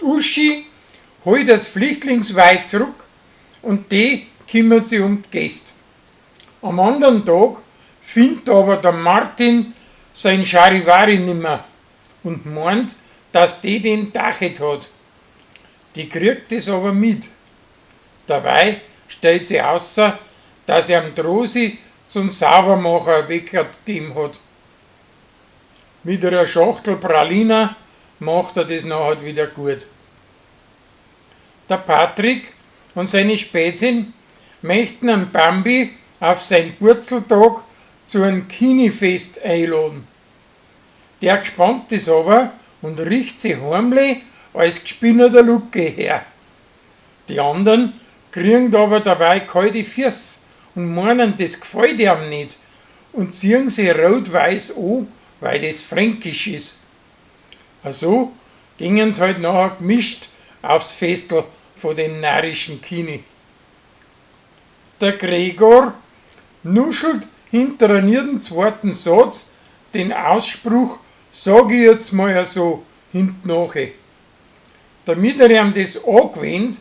Die Uschi holt das Flüchtlingsweih zurück und die kümmert sich um die Gäste. Am anderen Tag findet aber der Martin sein Charivari nimmer und meint, dass die den Dachet hat. Die kriegt es aber mit. Dabei stellt sie außer, dass er am Drosi zum Saubermacher weggegeben hat. Mit einer Schachtel Pralina macht er das nachher wieder gut. Der Patrick und seine Spätzin möchten einen Bambi auf seinen Wurzeltag zu einem Kinifest einladen. Der gespannt ist aber und riecht sich heimlich als gespinnerter Lucke her. Die anderen kriegen aber dabei kalte Füße und meinen, das gefällt ihm nicht und ziehen sie rot-weiß an, weil das fränkisch ist. Also gingen sie halt nachher gemischt aufs Festel von den närrischen Kini. Der Gregor nuschelt hinter einem jeden zweiten Satz den Ausspruch, sag ich jetzt mal so, hinten nachher. Damit er ihm das angewöhnt,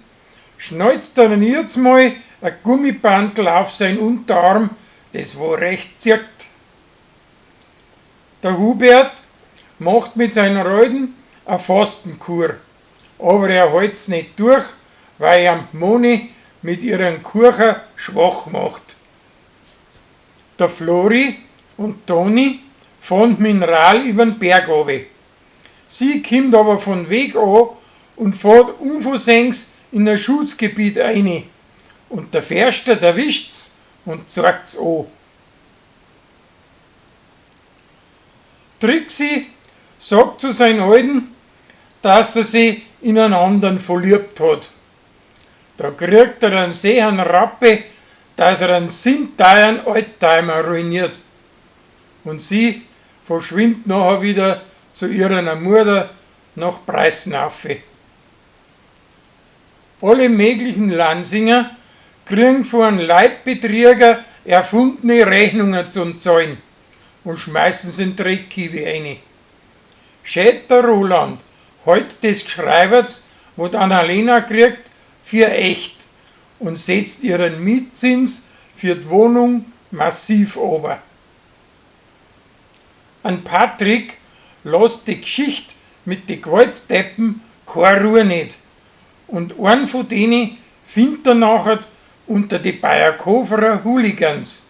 schnalzt er dann jetzt mal ein Gummibandel auf seinen Unterarm, das wo recht zirkt. Der Hubert macht mit seinen Reuten eine Fastenkur, aber er hält's nicht durch, weil er Moni mit ihren Kuchen schwach macht. Der Flori und Toni fahren Mineral über den Berg runter. Sie kommt aber von Weg an und fährt unversenkt in ein Schutzgebiet ein. Und der Förster erwischt's und zeigt's an. Trixi sagt zu seinen Alten, dass er sich in einen anderen verliebt hat. Da kriegt er einen sehen Rappe, dass er einen sinnteuren Oldtimer ruiniert. Und sie verschwindet nachher wieder zu ihrer Mutter nach Preisnaufe. Alle möglichen Lansinger kriegen von einem Leibbetrüger erfundene Rechnungen zum Zahlen und schmeißen sie in den Dreckkiebe rein. Schäter Roland hält des Geschreibers, wo die Annalena kriegt, für echt und setzt ihren Mietzins für die Wohnung massiv runter. An Patrick lässt die Geschichte mit den Gewaltsteppen keine Ruhe nicht. Und einen von denen findet er nachher unter die Bayerkoferer Hooligans.